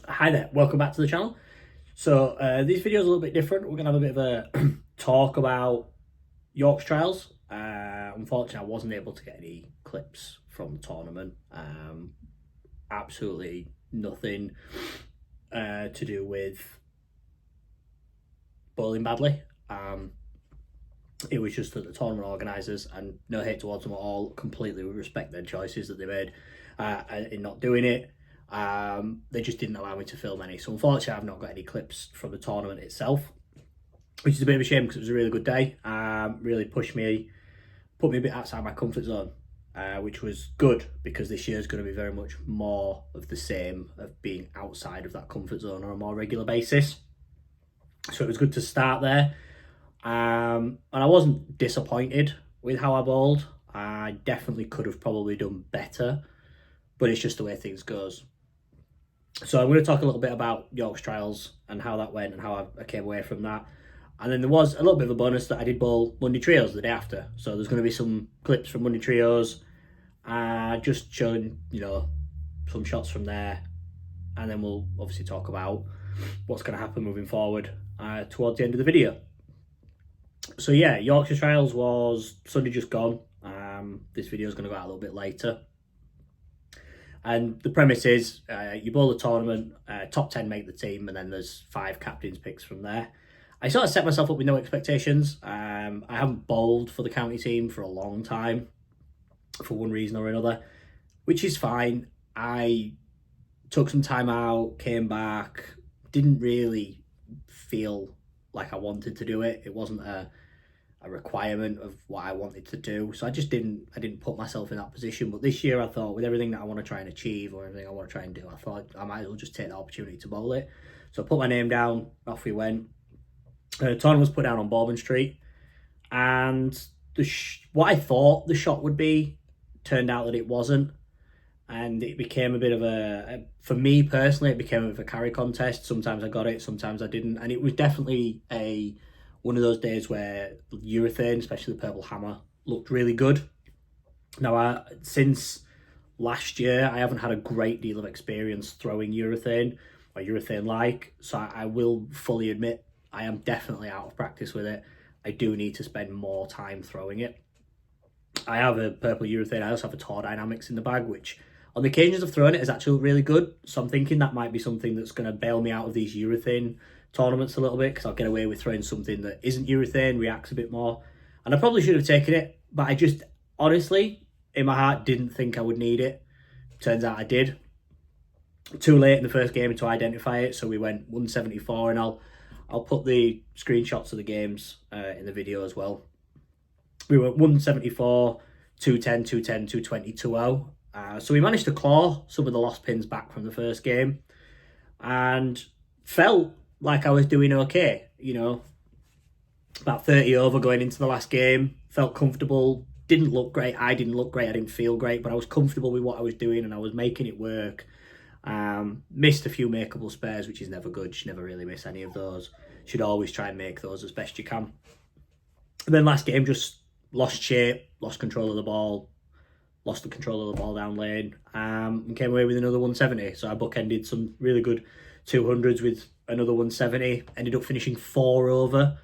Hi there, welcome back to the channel. So this video is a little bit different. We're going to have a bit of a talk about Yorkshire Trials. Unfortunately, I wasn't able to get any clips from the tournament. Absolutely nothing to do with bowling badly. It was just that the tournament organisers, and no hate towards them at all, completely respect their choices that they made in not doing it. They just didn't allow me to film any. So unfortunately, I've not got any clips from the tournament itself, which is a bit of a shame because it was a really good day. Really put me a bit outside my comfort zone, which was good because this year is going to be very much more of the same, of being outside of that comfort zone on a more regular basis. So it was good to start there. And I wasn't disappointed with how I bowled. I definitely could have probably done better, but it's just the way things goes. So I'm going to talk a little bit about Yorkshire Trials and how that went and how I came away from that. And then there was a little bit of a bonus that I did bowl Monday Trios the day after. So there's going to be some clips from Monday Trios, just showing, some shots from there. And then we'll obviously talk about what's going to happen moving forward towards the end of the video. So yeah, Yorkshire Trials was Sunday just gone. This video is going to go out a little bit later. And the premise is you bowl the tournament, top 10 make the team, and then there's 5 captains picks from there. I sort of set myself up with no expectations. I haven't bowled for the county team for a long time, for one reason or another, which is fine. I took some time out, came back, didn't really feel like I wanted to do it. It wasn't a requirement of what I wanted to do, so I didn't put myself in that position. But this year I thought, with everything that I want to try and achieve, or everything I want to try and do, I thought I might as well just take the opportunity to bowl it. So I put my name down, off we went. The tournament was put down on Bourbon Street, and what I thought the shot would be turned out that it wasn't, and it became a bit of for me personally, it became a bit of a carry contest. Sometimes I got it, sometimes I didn't, and it was definitely one of those days where urethane, especially the purple hammer, looked really good. Now, since last year, I haven't had a great deal of experience throwing urethane or urethane-like, so I will fully admit I am definitely out of practice with it. I do need to spend more time throwing it. I have a purple urethane. I also have a Tor Dynamics in the bag, which on the occasions I've thrown it is actually really good. So I'm thinking that might be something that's going to bail me out of these urethane tournaments a little bit, because I'll get away with throwing something that isn't urethane, reacts a bit more. And I probably should have taken it, but I just honestly, in my heart, didn't think I would need it. Turns out I did. Too late in the first game to identify it, so we went 174, and I'll put the screenshots of the games in the video as well. We went 174, 210, 210, 220, 2-0. So we managed to claw some of the lost pins back from the first game, and felt like I was doing okay, about 30 over going into the last game, felt comfortable, didn't look great, I didn't look great, I didn't feel great, but I was comfortable with what I was doing and I was making it work. Missed a few makeable spares, which is never good. You should never really miss any of those. Should always try and make those as best you can. And then last game, just lost shape, lost control of the ball, lost the control of the ball down lane, and came away with another 170. So I bookended some really good 200s with another 170, ended up finishing 4 over.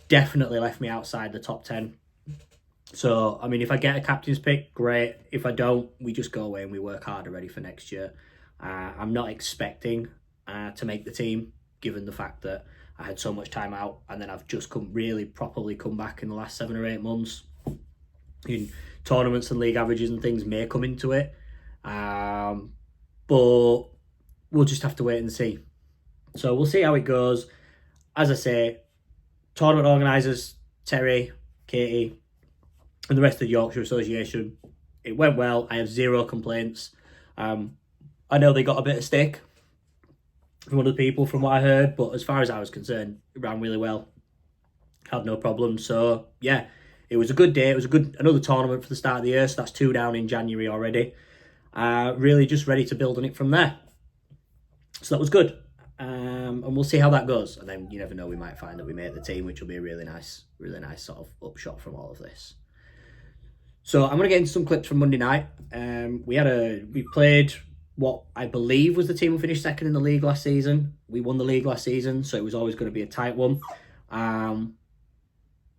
Definitely left me outside the top 10. So, I mean, if I get a captain's pick, great. If I don't, we just go away and we work harder ready for next year. I'm not expecting to make the team, given the fact that I had so much time out, and then I've just properly come back in the last 7 or 8 months. In tournaments and league averages and things may come into it. But we'll just have to wait and see. So we'll see how it goes. As I say, tournament organisers, Terry, Katie, and the rest of the Yorkshire Association, it went well. I have 0 complaints. I know they got a bit of stick from other people from what I heard, but as far as I was concerned, it ran really well. Had no problem. So yeah, it was a good day. It was another tournament for the start of the year. So that's 2 down in January already. Really just ready to build on it from there. So that was good. And we'll see how that goes. And then you never know, we might find that we made the team, which will be a really nice sort of upshot from all of this. So I'm going to get into some clips from Monday night. We played what I believe was the team who finished second in the league last season. We won the league last season, so it was always going to be a tight one.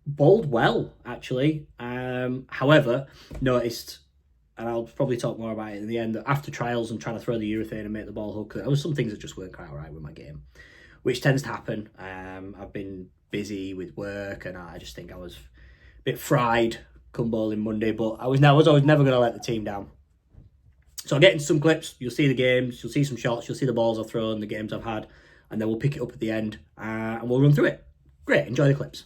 Bowled well, actually. However, noticed, and I'll probably talk more about it in the end, that after trials and trying to throw the urethane and make the ball hook, there was some things that just weren't quite right with my game, which tends to happen. I've been busy with work, and I just think I was a bit fried come bowling Monday, but I was always never going to let the team down. So I'll get into some clips. You'll see the games, you'll see some shots, you'll see the balls I've thrown, the games I've had, and then we'll pick it up at the end and we'll run through it. Great, enjoy the clips.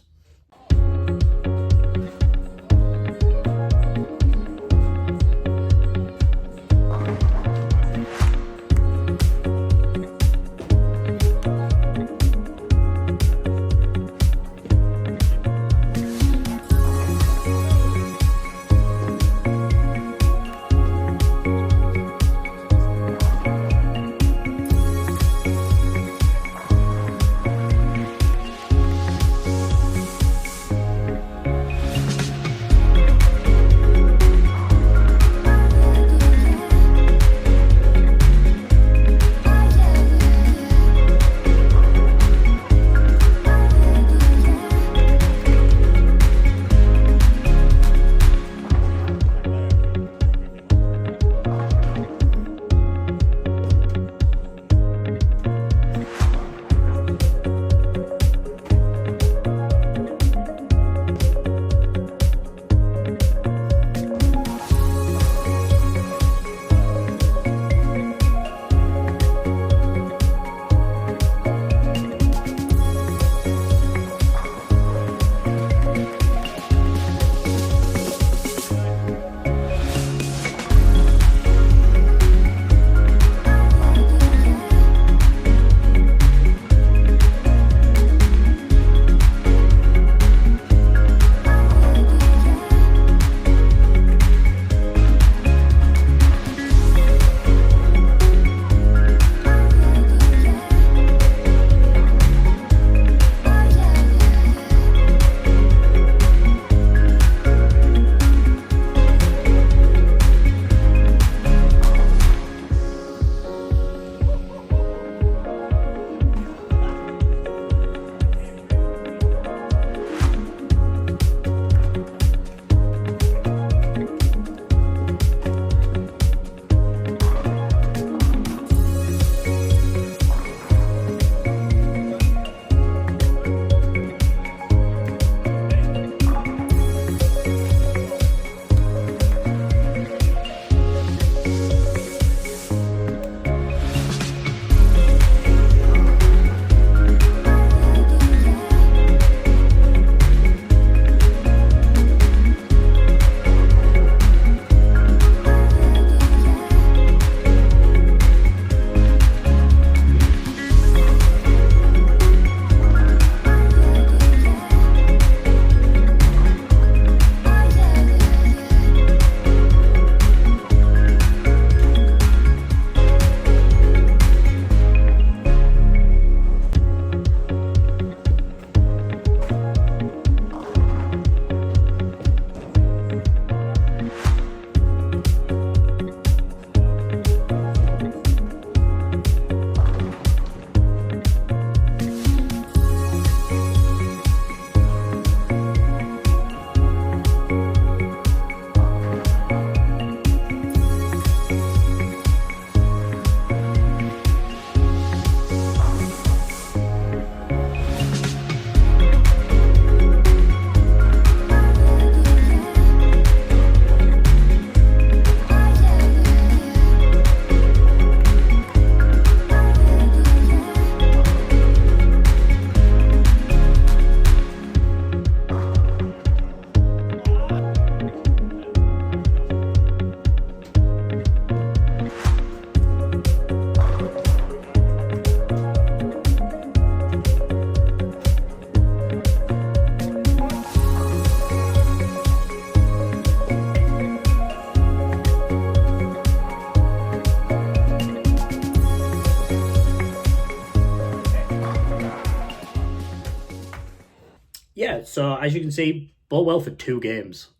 Yeah, so as you can see, bowled well for 2 games.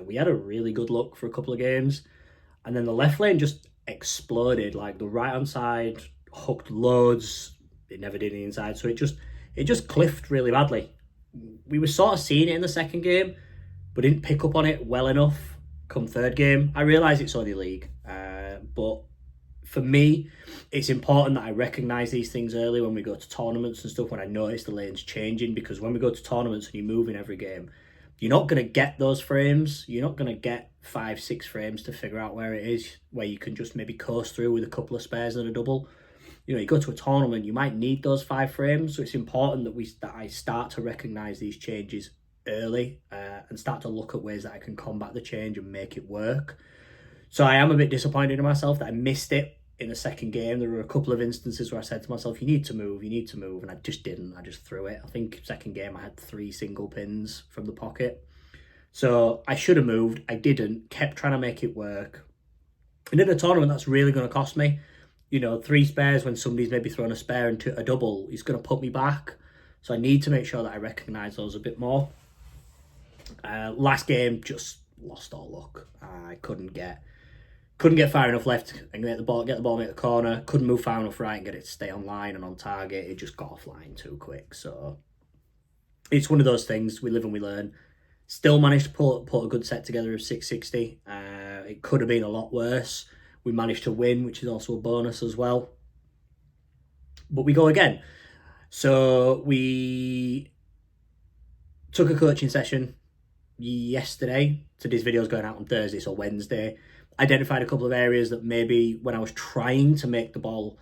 We had a really good look for a couple of games, and then the left lane just exploded. Like the right hand side hooked loads, it never did the inside, so it just cliffed really badly. We were sort of seeing it in the second game, but didn't pick up on it well enough come third game. I realise it's only league, but for me, it's important that I recognise these things early when we go to tournaments and stuff, when I notice the lane's changing, because when we go to tournaments and you move in every game, you're not going to get those frames. You're not going to get 5-6 frames to figure out where it is, where you can just maybe coast through with a couple of spares and a double. You know, you go to a tournament, you might need those 5 frames, so it's important that I start to recognise these changes early and start to look at ways that I can combat the change and make it work. So I am a bit disappointed in myself that I missed it in the second game. There were a couple of instances where I said to myself, you need to move, and I just didn't. I just threw it. I think second game I had 3 single pins from the pocket. So I should have moved. I didn't, kept trying to make it work. And in a tournament, that's really going to cost me. You know, 3 spares when somebody's maybe thrown a spare into a double is going to put me back. So I need to make sure that I recognise those a bit more. Last game, just lost all luck. I couldn't get far enough left and get the ball, make the corner. Couldn't move far enough right and get it to stay on line and on target. It just got offline too quick. So it's one of those things. We live and we learn. Still managed to put a good set together of 660. It could have been a lot worse. We managed to win, which is also a bonus as well. But we go again. So we took a coaching session yesterday. So this video is going out on Thursday, so Wednesday. Identified a couple of areas that maybe when I was trying to make the ball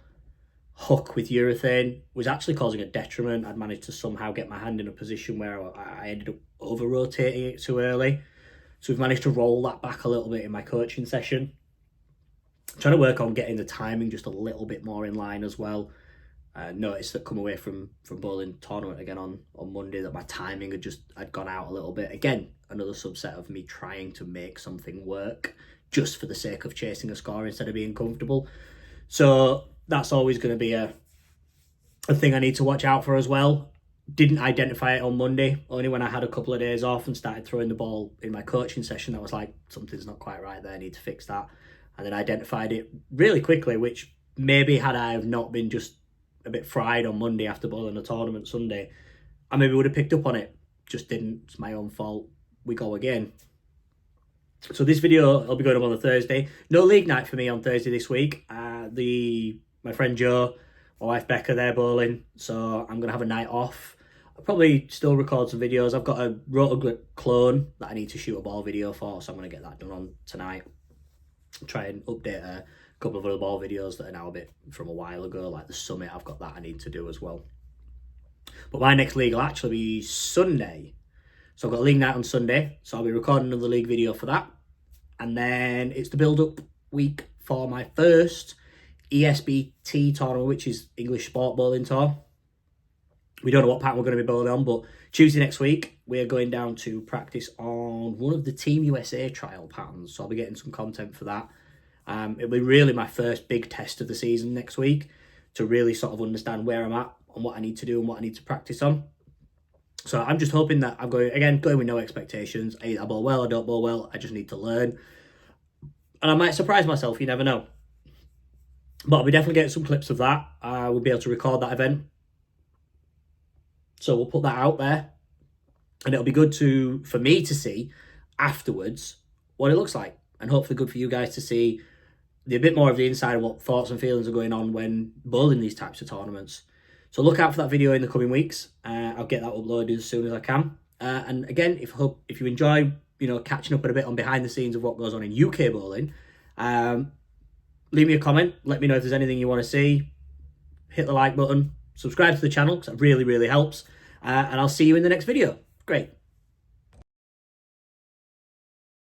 hook with urethane was actually causing a detriment. I'd managed to somehow get my hand in a position where I ended up over-rotating it too early. So we've managed to roll that back a little bit in my coaching session. I'm trying to work on getting the timing just a little bit more in line as well. Noticed that come away from bowling tournament again on Monday that my timing had gone out a little bit. Again, another subset of me trying to make something work just for the sake of chasing a score instead of being comfortable. So that's always going to be a thing I need to watch out for as well. Didn't identify it on Monday, only when I had a couple of days off and started throwing the ball in my coaching session. I was like, something's not quite right there, I need to fix that. And then I identified it really quickly, which maybe had I have not been just a bit fried on Monday after bowling a tournament Sunday, I maybe would have picked up on it. Just didn't. It's my own fault. We go again. So this video, I'll be going up on the Thursday. No league night for me on Thursday this week. My friend Joe, my wife Becca, they're bowling. So I'm going to have a night off. I'll probably still record some videos. I've got a rotor grip clone that I need to shoot a ball video for. So I'm going to get that done on tonight. Try and update a couple of other ball videos that are now a bit from a while ago, like the summit. I've got that I need to do as well. But my next league will actually be Sunday. So I've got a league night on Sunday. So I'll be recording another league video for that. And then it's the build-up week for my first ESBT tournament, which is English Sport Bowling Tour. We don't know what pattern we're going to be bowling on, but Tuesday next week, we're going down to practice on one of the Team USA trial patterns. So I'll be getting some content for that. It'll be really my first big test of the season next week to really sort of understand where I'm at and what I need to do and what I need to practice on. So I'm just hoping that I'm going with no expectations. I bowl well, I don't bowl well. I just need to learn. And I might surprise myself, you never know. But I'll be definitely getting some clips of that. We'll be able to record that event. So we'll put that out there. And it'll be good for me to see afterwards what it looks like. And hopefully good for you guys to see a bit more of the inside of what thoughts and feelings are going on when bowling these types of tournaments. So look out for that video in the coming weeks. I'll get that uploaded as soon as I can. And again, if you enjoy, catching up a bit on behind the scenes of what goes on in UK bowling, leave me a comment. Let me know if there's anything you want to see. Hit the like button. Subscribe to the channel because that really, really helps. And I'll see you in the next video. Great.